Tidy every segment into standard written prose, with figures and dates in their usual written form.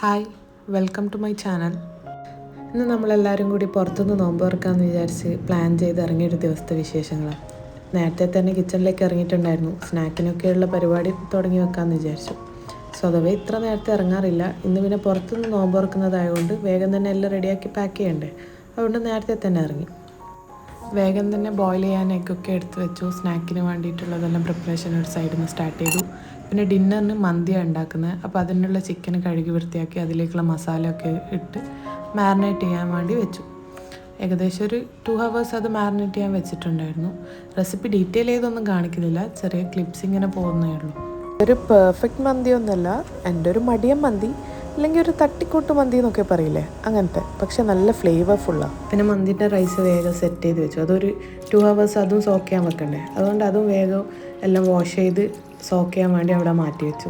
Hi, welcome to my channel. ഇന്ന് നമ്മളെല്ലാവരും കൂടി പുറത്തുനിന്ന് നോമ്പ് തുറക്കാമെന്ന് വിചാരിച്ച് പ്ലാൻ ചെയ്ത് ഇറങ്ങിയൊരു ദിവസത്തെ വിശേഷങ്ങളാണ്. നേരത്തെ തന്നെ കിച്ചണിലേക്ക് ഇറങ്ങിയിട്ടുണ്ടായിരുന്നു. സ്നാക്കിനൊക്കെയുള്ള പരിപാടി തുടങ്ങി വെക്കാമെന്ന് വിചാരിച്ചു. സ്വതവേ ഇത്ര നേരത്തെ ഇറങ്ങാറില്ല. ഇന്ന് പിന്നെ പുറത്തുനിന്ന് നോമ്പ് തുറക്കുന്നതായതുകൊണ്ട് വേഗം തന്നെ എല്ലാം റെഡിയാക്കി പാക്ക് ചെയ്യണ്ടേ, അതുകൊണ്ട് നേരത്തെ തന്നെ ഇറങ്ങി. വേഗം തന്നെ ബോയിൽ ചെയ്യാൻ എഗ്ഗൊക്കെ എടുത്ത് വെച്ചു. സ്നാക്കിന് വേണ്ടിയിട്ടുള്ളതെല്ലാം പ്രിപ്പറേഷൻ ഒരു സൈഡിൽ നിന്ന് സ്റ്റാർട്ട് ചെയ്തു. പിന്നെ ഡിന്നറിന് മന്തിയാണ് ഉണ്ടാക്കുന്നത്. അപ്പോൾ അതിനുള്ള ചിക്കൻ കഴുകി വൃത്തിയാക്കി അതിലേക്കുള്ള മസാലയൊക്കെ ഇട്ട് മാരിനേറ്റ് ചെയ്യാൻ വേണ്ടി വെച്ചു. ഏകദേശം ഒരു 2 hours അത് മാരിനേറ്റ് ചെയ്യാൻ വെച്ചിട്ടുണ്ടായിരുന്നു. റെസിപ്പി ഡീറ്റെയിൽ ചെയ്തൊന്നും കാണിക്കുന്നില്ല, ചെറിയ ക്ലിപ്സ് ഇങ്ങനെ പോകുന്നേ ഉള്ളൂ. ഒരു പെർഫെക്റ്റ് മന്തിയൊന്നുമല്ല, എൻ്റെ ഒരു മടിയൻ മന്തി അല്ലെങ്കിൽ ഒരു തട്ടിക്കൂട്ട് മന്തി എന്നൊക്കെ പറയില്ലേ, അങ്ങനത്തെ. പക്ഷെ നല്ല ഫ്ലേവർഫുള്ളാണ്. പിന്നെ മന്തിൻ്റെ റൈസ് വേഗം സെറ്റ് ചെയ്ത് വെച്ചു. അതൊരു 2 hours അതും സോക്ക് ചെയ്യാൻ വെക്കണ്ടേ, അതുകൊണ്ട് അതും വേഗം എല്ലാം വാഷ് ചെയ്ത് സോക്ക് ചെയ്യാൻ വേണ്ടി അവിടെ മാറ്റി വെച്ചു.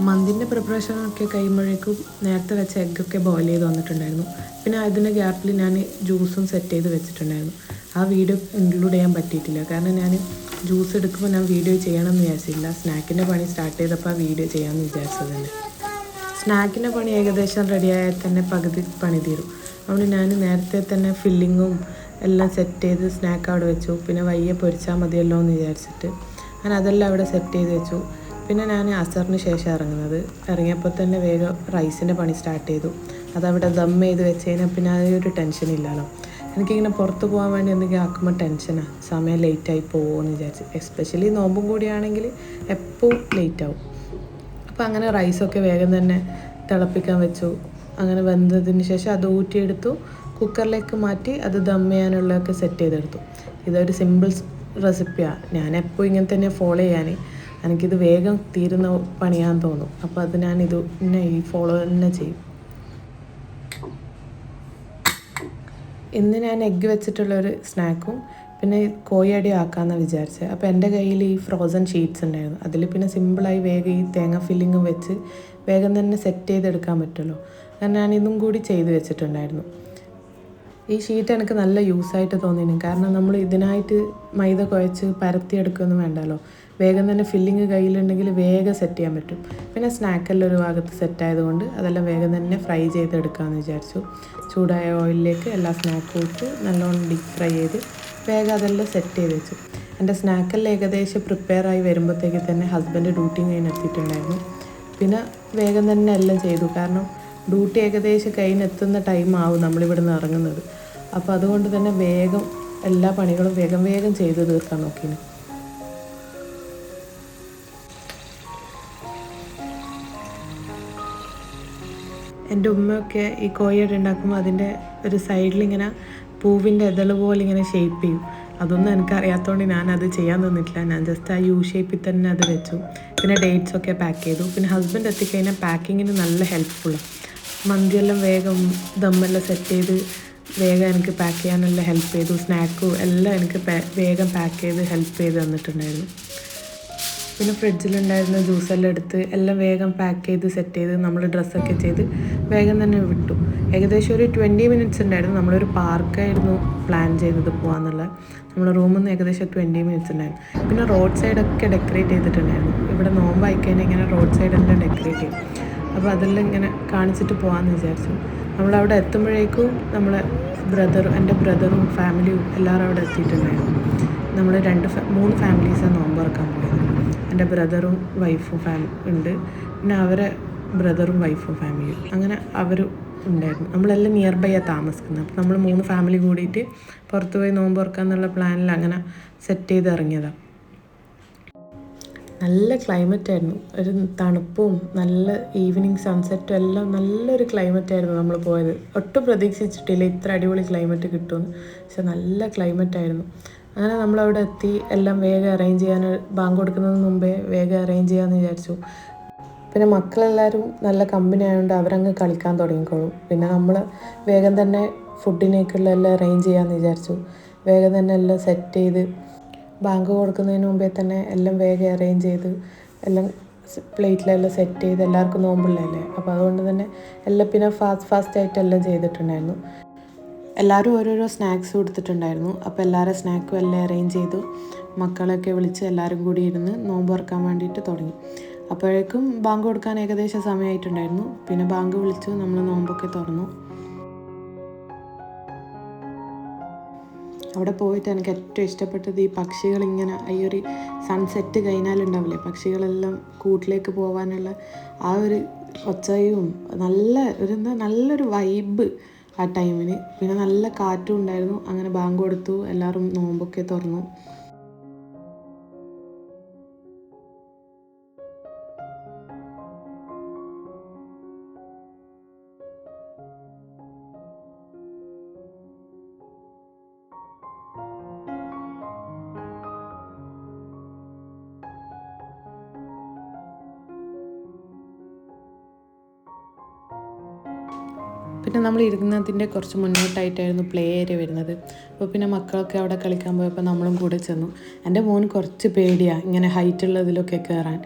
മന്തിൻ്റെ പ്രിപ്പറേഷനൊക്കെ കഴിയുമ്പോഴേക്കും നേരത്തെ വെച്ച എഗ്ഗൊക്കെ ബോയിൽ ചെയ്ത് വന്നിട്ടുണ്ടായിരുന്നു. പിന്നെ അതിൻ്റെ ഗ്യാപ്പിൽ ഞാൻ ജ്യൂസും സെറ്റ് ചെയ്ത് വെച്ചിട്ടുണ്ടായിരുന്നു. ആ വീഡിയോ ഇൻക്ലൂഡ് ചെയ്യാൻ പറ്റിയിട്ടില്ല, കാരണം ഞാൻ ജ്യൂസ് എടുക്കുമ്പോൾ ഞാൻ വീഡിയോ ചെയ്യണമെന്ന് വിചാരിച്ചില്ല. സ്നാക്കിൻ്റെ പണി സ്റ്റാർട്ട് ചെയ്തപ്പോൾ ആ വീഡിയോ ചെയ്യാമെന്ന് വിചാരിച്ചത് തന്നെ. സ്നാക്കിൻ്റെ പണി ഏകദേശം റെഡിയായാൽ തന്നെ പകുതി പണി തീരും. അതുകൊണ്ട് ഞാൻ നേരത്തെ തന്നെ ഫില്ലിങ്ങും എല്ലാം സെറ്റ് ചെയ്ത് സ്നാക്ക് അവിടെ വെച്ചു. പിന്നെ വയ്യെ പൊരിച്ചാൽ മതിയല്ലോ എന്ന് വിചാരിച്ചിട്ട് ഞാൻ അതെല്ലാം അവിടെ സെറ്റ് ചെയ്ത് വെച്ചു. പിന്നെ ഞാൻ അസറിന് ശേഷം ഇറങ്ങിയപ്പോൾ തന്നെ വേഗം റൈസിൻ്റെ പണി സ്റ്റാർട്ട് ചെയ്തു. അതവിടെ ദം ചെയ്ത് വെച്ച് കഴിഞ്ഞാൽ പിന്നെ അതൊരു ടെൻഷനില്ലല്ലോ. എനിക്കിങ്ങനെ പുറത്ത് പോകാൻ വേണ്ടി എന്തെങ്കിലും ആക്കുമ്പോൾ ടെൻഷനാണ്, സമയം ലേറ്റായി പോകുമോ എന്ന് വിചാരിച്ച്. എസ്പെഷ്യലി നോമ്പും കൂടിയാണെങ്കിൽ എപ്പോഴും ലേറ്റാവും. അപ്പോൾ അങ്ങനെ റൈസൊക്കെ വേഗം തന്നെ തിളപ്പിക്കാൻ വെച്ചു. അങ്ങനെ വെന്തതിന് ശേഷം അത് ഊറ്റിയെടുത്തു, കുക്കറിലേക്ക് മാറ്റി അത് ദം ചെയ്യാനുള്ളതൊക്കെ സെറ്റ് ചെയ്തെടുത്തു. ഇതൊരു സിമ്പിൾ റെസിപ്പിയാണ്. ഞാൻ എപ്പോൾ ഇങ്ങനെ തന്നെ ഫോളോ ചെയ്യാൻ, എനിക്കിത് വേഗം തീരുന്ന പണിയാൻ തോന്നും. അപ്പോൾ അത് ഞാനിത് പിന്നെ ഈ ഫോളോ തന്നെ ചെയ്യും. ഇന്ന് ഞാൻ എഗ്ഗ് വെച്ചിട്ടുള്ളൊരു സ്നാക്കും പിന്നെ കോഴിയടി ആക്കാമെന്ന് വിചാരിച്ചത്. അപ്പോൾ എൻ്റെ കയ്യിൽ ഈ ഫ്രോസൺ ഷീറ്റ്സ് ഉണ്ടായിരുന്നു. അതിൽ പിന്നെ സിമ്പിളായി വേഗം ഈ തേങ്ങ ഫില്ലിങ്ങും വെച്ച് വേഗം തന്നെ സെറ്റ് ചെയ്തെടുക്കാൻ പറ്റുമല്ലോ. കാരണം ഞാൻ ഇതും കൂടി ചെയ്ത് വെച്ചിട്ടുണ്ടായിരുന്നു. ഈ ഷീറ്റ് എനിക്ക് നല്ല യൂസായിട്ട് തോന്നിയിരുന്നു. കാരണം നമ്മൾ ഇതിനായിട്ട് മൈദ കുഴച്ച് പരത്തിയെടുക്കുകയൊന്നും വേണ്ടല്ലോ. വേഗം തന്നെ ഫില്ലിങ് കയ്യിലുണ്ടെങ്കിൽ വേഗം സെറ്റ് ചെയ്യാൻ പറ്റും. പിന്നെ സ്നാക്കെല്ലാം ഒരു ഭാഗത്ത് സെറ്റായതുകൊണ്ട് അതെല്ലാം വേഗം തന്നെ ഫ്രൈ ചെയ്തെടുക്കാമെന്ന് വിചാരിച്ചു. ചൂടായ ഓയിലിലേക്ക് എല്ലാ സ്നാക്കും ഇട്ട് നല്ലോണം ഡീപ്പ് ഫ്രൈ ചെയ്ത് വേഗം അതെല്ലാം സെറ്റ് ചെയ്ത് വെച്ചു. എൻ്റെ സ്നാക്കെല്ലാം ഏകദേശം പ്രിപ്പയറായി വരുമ്പോഴത്തേക്ക് തന്നെ ഹസ്ബൻഡ് ഡ്യൂട്ടി കഴിഞ്ഞെത്തിയിട്ടുണ്ടായിരുന്നു. പിന്നെ വേഗം തന്നെ എല്ലാം ചെയ്തു. കാരണം ഡ്യൂട്ടി ഏകദേശം കഴിഞ്ഞെത്തുന്ന ടൈമാവും നമ്മളിവിടുന്ന് ഇറങ്ങുന്നത്. അപ്പോൾ അതുകൊണ്ട് തന്നെ വേഗം എല്ലാ പണികളും വേഗം ചെയ്ത് തീർക്കാൻ നോക്കിന്. എൻ്റെ ഉമ്മയൊക്കെ ഈ കോഴിയട ഉണ്ടാക്കുമ്പോൾ അതിൻ്റെ ഒരു സൈഡിലിങ്ങനെ പൂവിൻ്റെ ഇതൾ പോലെ ഇങ്ങനെ ഷേപ്പ് ചെയ്യും. അതൊന്നും എനിക്കറിയാത്തതുകൊണ്ട് ഞാനത് ചെയ്യാൻ തന്നിട്ടില്ല. ഞാൻ ജസ്റ്റ് ആ യു ഷേപ്പിൽ തന്നെ അത് വെച്ചു. പിന്നെ ഡേറ്റ്സൊക്കെ പാക്ക് ചെയ്തു. പിന്നെ ഹസ്ബൻഡ് എത്തിക്കഴിഞ്ഞാൽ പാക്കിങ്ങിന് നല്ല ഹെൽപ്ഫുള്ളാണ്. മന്തിയെല്ലാം വേഗം ദമ്മെല്ലാം സെറ്റ് ചെയ്ത് വേഗം എനിക്ക് പാക്ക് ചെയ്യാനെല്ലാം ഹെൽപ്പ് ചെയ്തു. സ്നാക്കും എല്ലാം എനിക്ക് വേഗം പാക്ക് ചെയ്ത് ഹെൽപ്പ് ചെയ്ത് തന്നിട്ടുണ്ടായിരുന്നു. പിന്നെ ഫ്രിഡ്ജിലുണ്ടായിരുന്ന ജ്യൂസെല്ലാം എടുത്ത് എല്ലാം വേഗം പാക്ക് ചെയ്ത് സെറ്റ് ചെയ്ത് നമ്മൾ ഡ്രസ്സൊക്കെ ചെയ്ത് വേഗം തന്നെ വിട്ടു. ഏകദേശം ഒരു 20 minutes ഉണ്ടായിരുന്നു. നമ്മളൊരു പാർക്കായിരുന്നു പ്ലാൻ ചെയ്തത് പോകാമെന്നുള്ളത്. നമ്മുടെ റൂമിൽ നിന്ന് ഏകദേശം 20 minutes ഉണ്ടായിരുന്നു. പിന്നെ റോഡ് സൈഡൊക്കെ ഡെക്കറേറ്റ് ചെയ്തിട്ടുണ്ടായിരുന്നു. ഇവിടെ നോമ്പായിക്കഴിഞ്ഞാൽ ഇങ്ങനെ റോഡ് സൈഡെല്ലാം ഡെക്കറേറ്റ് ചെയ്യും. അപ്പോൾ അതെല്ലാം ഇങ്ങനെ കാണിച്ചിട്ട് പോകാമെന്ന് വിചാരിച്ചു. നമ്മളവിടെ എത്തുമ്പോഴേക്കും എൻ്റെ ബ്രദറും ഫാമിലിയും എല്ലാവരും അവിടെ എത്തിയിട്ടുണ്ടായിരുന്നു. നമ്മൾ 3 ഫാമിലീസാണ് നോമ്പ് തുറക്കാൻ പോയത്. എൻ്റെ ബ്രദറും വൈഫും ഉണ്ട്. പിന്നെ അവരെ ബ്രദറും വൈഫും ഫാമിലിയും, അങ്ങനെ അവരും ഉണ്ടായിരുന്നു. നമ്മളെല്ലാം നിയർ ബൈയാണ് താമസിക്കുന്നത്. അപ്പോൾ നമ്മൾ 3 ഫാമിലി കൂടിയിട്ട് പുറത്ത് പോയി നോമ്പ് തുറക്കാമെന്നുള്ള പ്ലാനിൽ അങ്ങനെ സെറ്റ് ചെയ്ത് ഇറങ്ങിയതാണ്. നല്ല ക്ലൈമറ്റായിരുന്നു. ഒരു തണുപ്പും നല്ല ഈവനിങ് സൺസെറ്റും എല്ലാം നല്ലൊരു ക്ലൈമറ്റായിരുന്നു നമ്മൾ പോയത്. ഒട്ടും പ്രതീക്ഷിച്ചിട്ടില്ല ഇത്ര അടിപൊളി ക്ലൈമറ്റ് കിട്ടുമെന്ന്. പക്ഷെ നല്ല ക്ലൈമറ്റായിരുന്നു. അങ്ങനെ നമ്മളവിടെ എത്തി. എല്ലാം വേഗം അറേഞ്ച് ചെയ്യാൻ, ബാങ്ക് കൊടുക്കുന്നതിന് മുമ്പേ വേഗം അറേഞ്ച് ചെയ്യാമെന്ന് വിചാരിച്ചു. പിന്നെ മക്കളെല്ലാവരും നല്ല കമ്പനി ആയതുകൊണ്ട് അവരങ്ങ് കളിക്കാൻ തുടങ്ങിക്കോളും. പിന്നെ നമ്മൾ വേഗം തന്നെ ഫുഡിനേക്കുള്ള എല്ലാം അറേഞ്ച് ചെയ്യാമെന്ന് വിചാരിച്ചു. വേഗം തന്നെ എല്ലാം സെറ്റ് ചെയ്ത് ബാങ്ക് കൊടുക്കുന്നതിന് മുമ്പേ തന്നെ എല്ലാം വേഗം അറേഞ്ച് ചെയ്ത് എല്ലാം പ്ലേറ്റിലെല്ലാം സെറ്റ് ചെയ്ത്, എല്ലാവർക്കും നോമ്പുള്ളതല്ലേ. അപ്പോൾ അതുകൊണ്ട് തന്നെ എല്ലാം പിന്നെ ഫാസ്റ്റായിട്ട് എല്ലാം ചെയ്തിട്ടുണ്ടായിരുന്നു. എല്ലാവരും ഓരോരോ സ്നാക്സ് കൊടുത്തിട്ടുണ്ടായിരുന്നു. അപ്പോൾ എല്ലാവരും സ്നാക്കും എല്ലാം അറേഞ്ച് ചെയ്തു. മക്കളൊക്കെ വിളിച്ച് എല്ലാവരും കൂടി ഇരുന്ന് നോമ്പ് തുറക്കാൻ വേണ്ടിയിട്ട് തുടങ്ങി. അപ്പോഴേക്കും ബാങ്ക് കൊടുക്കാൻ ഏകദേശം സമയമായിട്ടുണ്ടായിരുന്നു. പിന്നെ ബാങ്ക് വിളിച്ചു, നമ്മൾ നോമ്പൊക്കെ തുറന്നു. അവിടെ പോയിട്ട് എനിക്ക് ഏറ്റവും ഇഷ്ടപ്പെട്ടത് ഈ പക്ഷികളിങ്ങനെ ഈ ഒരു സൺസെറ്റ് കഴിഞ്ഞാലുണ്ടാവില്ലേ പക്ഷികളെല്ലാം കൂട്ടിലേക്ക് പോകാനുള്ള ആ ഒരു ഒച്ചയും നല്ലൊരു വൈബ് ആ ടൈമിന്. പിന്നെ നല്ല കാറ്റും ഉണ്ടായിരുന്നു. അങ്ങനെ ബാങ്ക് കൊടുത്തു, എല്ലാവരും നോമ്പൊക്കെ തുറന്നു. പിന്നെ നമ്മൾ ഇരുന്നതിൻ്റെ കുറച്ച് മുന്നോട്ടായിട്ടായിരുന്നു പ്ലേ ഏരിയ വരുന്നത്. അപ്പോൾ പിന്നെ മക്കളൊക്കെ അവിടെ കളിക്കാൻ പോയപ്പോൾ നമ്മളും കൂടെ ചെന്നു. എൻ്റെ മോന് കുറച്ച് പേടിയാണ് ഇങ്ങനെ ഹൈറ്റുള്ളതിലൊക്കെ കയറാൻ.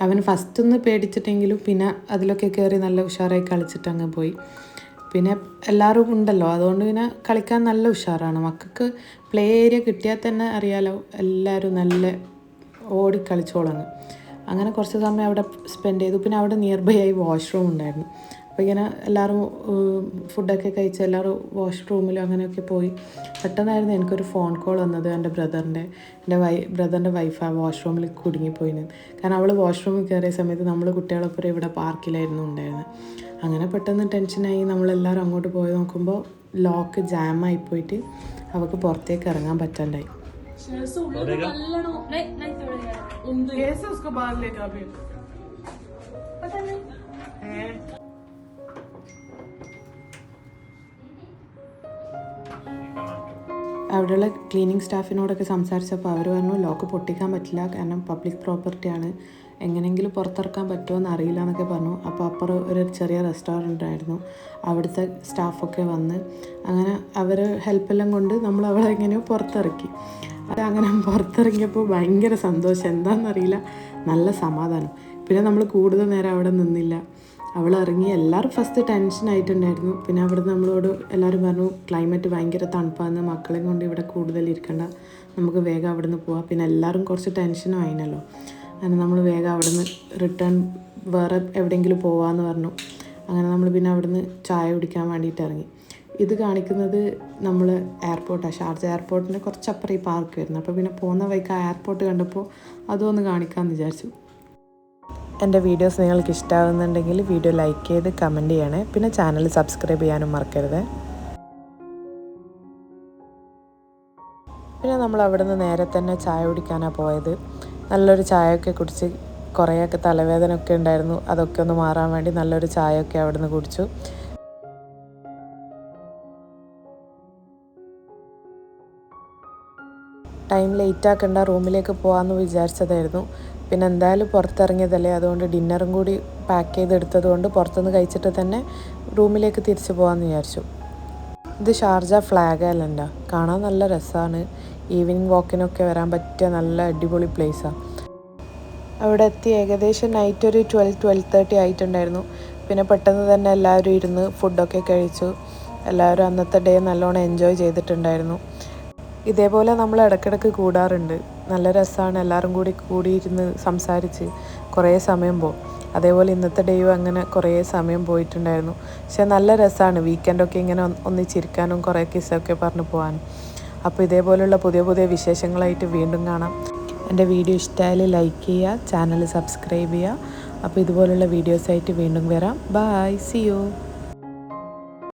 അവൻ ഫസ്റ്റൊന്ന് പേടിച്ചിട്ടെങ്കിലും പിന്നെ അതിലൊക്കെ കയറി നല്ല ഉഷാറായി കളിച്ചിട്ട് അങ്ങ് പോയി. പിന്നെ എല്ലാവരും ഉണ്ടല്ലോ, അതുകൊണ്ട് പിന്നെ കളിക്കാൻ നല്ല ഉഷാറാണ്. മക്കൾക്ക് പ്ലേ ഏരിയ കിട്ടിയാൽ തന്നെ അറിയാലോ, എല്ലാവരും നല്ല ഓടി കളിച്ചോളാണ്. അങ്ങനെ കുറച്ച് സമയം അവിടെ സ്പെൻഡ് ചെയ്തു. പിന്നെ അവിടെ നിയർ ബൈ ആയി വാഷ്റൂം ഉണ്ടായിരുന്നു. അപ്പോൾ ഇങ്ങനെ എല്ലാവരും ഫുഡൊക്കെ കഴിച്ച് എല്ലാവരും വാഷ്റൂമിലും അങ്ങനെയൊക്കെ പോയി. പെട്ടെന്നായിരുന്നു എനിക്കൊരു ഫോൺ കോൾ വന്നത്. എൻ്റെ ബ്രദറിൻ്റെ വൈഫാണ് വാഷ്റൂമിൽ കുടുങ്ങിപ്പോയിന്. കാരണം അവൾ വാഷ്റൂമിൽ കയറിയ സമയത്ത് നമ്മൾ കുട്ടികളൊപ്പം ഇവിടെ പാർക്കിലായിരുന്നു ഉണ്ടായിരുന്നത്. അങ്ങനെ പെട്ടെന്ന് ടെൻഷനായി നമ്മളെല്ലാവരും അങ്ങോട്ട് പോയി നോക്കുമ്പോൾ ലോക്ക് ജാമായി പോയിട്ട് അവൾക്ക് പുറത്തേക്ക് ഇറങ്ങാൻ പറ്റാണ്ടായി. അവിടെയുള്ള ക്ലീനിങ് സ്റ്റാഫിനോടൊക്കെ സംസാരിച്ചപ്പോൾ അവർ പറഞ്ഞു ലോക്ക് പൊട്ടിക്കാൻ പറ്റില്ല, കാരണം പബ്ലിക് പ്രോപ്പർട്ടിയാണ്, എങ്ങനെയെങ്കിലും പുറത്തിറക്കാൻ പറ്റുമോ എന്ന് അറിയില്ല എന്നൊക്കെ പറഞ്ഞു. അപ്പോൾ അപ്പുറം ഒരു ചെറിയ റെസ്റ്റോറൻ്റ് ആയിരുന്നു, അവിടുത്തെ സ്റ്റാഫൊക്കെ വന്ന് അങ്ങനെ അവർ ഹെൽപ്പെല്ലാം കൊണ്ട് നമ്മൾ അവളെ എങ്ങനെയോ പുറത്തിറക്കി. അങ്ങനെ പുറത്തിറങ്ങിയപ്പോൾ ഭയങ്കര സന്തോഷം, എന്താണെന്നറിയില്ല, നല്ല സമാധാനം. പിന്നെ നമ്മൾ കൂടുതൽ നേരം അവിടെ നിന്നില്ല, അവൾ ഇറങ്ങി. എല്ലാവരും ഫസ്റ്റ് ടെൻഷനായിട്ടുണ്ടായിരുന്നു. പിന്നെ അവിടെ നമ്മളോട് എല്ലാവരും പറഞ്ഞു ക്ലൈമറ്റ് ഭയങ്കര തണുപ്പാന്ന്, മക്കളെയും കൊണ്ട് ഇവിടെ കൂടുതൽ ഇരിക്കണ്ട, നമുക്ക് വേഗം അവിടെ നിന്ന് പോവാം. പിന്നെ എല്ലാവരും കുറച്ച് ടെൻഷനും ആയിനല്ലോ, അങ്ങനെ നമ്മൾ വേഗം അവിടെ നിന്ന് റിട്ടേൺ വേറെ എവിടെയെങ്കിലും പോവാമെന്ന് പറഞ്ഞു. അങ്ങനെ നമ്മൾ പിന്നെ അവിടെ നിന്ന് ചായ കുടിക്കാൻ വേണ്ടിയിട്ട് ഇറങ്ങി. ഇത് കാണിക്കുന്നത് നമ്മൾ എയർപോർട്ടാണ്, ഷാർജ എയർപോർട്ടിൻ്റെ കുറച്ചപ്പുറം ഈ പാർക്ക് വരുന്നത്. അപ്പോൾ പിന്നെ പോകുന്ന വഴിക്ക് ആ എയർപോർട്ട് കണ്ടപ്പോൾ അതൊന്ന് കാണിക്കാമെന്ന് വിചാരിച്ചു. എൻ്റെ വീഡിയോസ് നിങ്ങൾക്ക് ഇഷ്ടമാകുന്നുണ്ടെങ്കിൽ വീഡിയോ ലൈക്ക് ചെയ്ത് കമൻറ്റ് ചെയ്യണേ. പിന്നെ ചാനൽ സബ്സ്ക്രൈബ് ചെയ്യാനും മറക്കരുത്. പിന്നെ നമ്മൾ അവിടെ നിന്ന് നേരെ തന്നെ ചായ കുടിക്കാനാണ് പോയത്. നല്ലൊരു ചായയൊക്കെ കുടിച്ച്, കുറേയൊക്കെ തലവേദന ഒക്കെ ഉണ്ടായിരുന്നു, അതൊക്കെ ഒന്ന് മാറാൻ വേണ്ടി നല്ലൊരു ചായയൊക്കെ അവിടെ നിന്ന് കുടിച്ചു. ടൈം ലേറ്റ് ആക്കണ്ട, റൂമിലേക്ക് പോകാമെന്ന് വിചാരിച്ചതായിരുന്നു. പിന്നെ എന്തായാലും പുറത്തിറങ്ങിയതല്ലേ, അതുകൊണ്ട് ഡിന്നറും കൂടി പാക്ക് ചെയ്തെടുത്തത് കൊണ്ട് പുറത്തുനിന്ന് കഴിച്ചിട്ട് തന്നെ റൂമിലേക്ക് തിരിച്ചു പോകാമെന്ന് വിചാരിച്ചു. ഇത് ഷാർജ ഫ്ലാഗ് ഐലൻഡാണ്, കാണാൻ നല്ല രസമാണ്. ഈവനിങ് വാക്കിനൊക്കെ വരാൻ പറ്റിയ നല്ല അടിപൊളി പ്ലേസാണ്. അവിടെ എത്തി ഏകദേശം നൈറ്റ് ഒരു 12-12:30 ആയിട്ടുണ്ടായിരുന്നു. പിന്നെ പെട്ടെന്ന് തന്നെ എല്ലാവരും ഇരുന്ന് ഫുഡൊക്കെ കഴിച്ചു. എല്ലാവരും അന്നത്തെ ഡേ നല്ലോണം എൻജോയ് ചെയ്തിട്ടുണ്ടായിരുന്നു. ഇതേപോലെ നമ്മൾ ഇടയ്ക്കിടയ്ക്ക് കൂടാറുണ്ട്, നല്ല രസമാണ്. എല്ലാവരും കൂടിയിരുന്ന് സംസാരിച്ച് കുറേ സമയം പോകും. അതേപോലെ ഇന്നത്തെ ഡേയും അങ്ങനെ കുറേ സമയം പോയിട്ടുണ്ടായിരുന്നു. പക്ഷെ നല്ല രസമാണ് വീക്കെൻഡൊക്കെ ഇങ്ങനെ ഒന്നിച്ചിരിക്കാനും കുറേ കിസ്സൊക്കെ പറഞ്ഞ് പോകാനും. അപ്പോൾ ഇതേപോലെയുള്ള പുതിയ പുതിയ വിശേഷങ്ങളായിട്ട് വീണ്ടും കാണാം. എൻ്റെ വീഡിയോ ഇഷ്ടമായാൽ ലൈക്ക് ചെയ്യുക, ചാനൽ സബ്സ്ക്രൈബ് ചെയ്യുക. അപ്പോൾ ഇതുപോലുള്ള വീഡിയോസായിട്ട് വീണ്ടും വരാം. Bye, see U.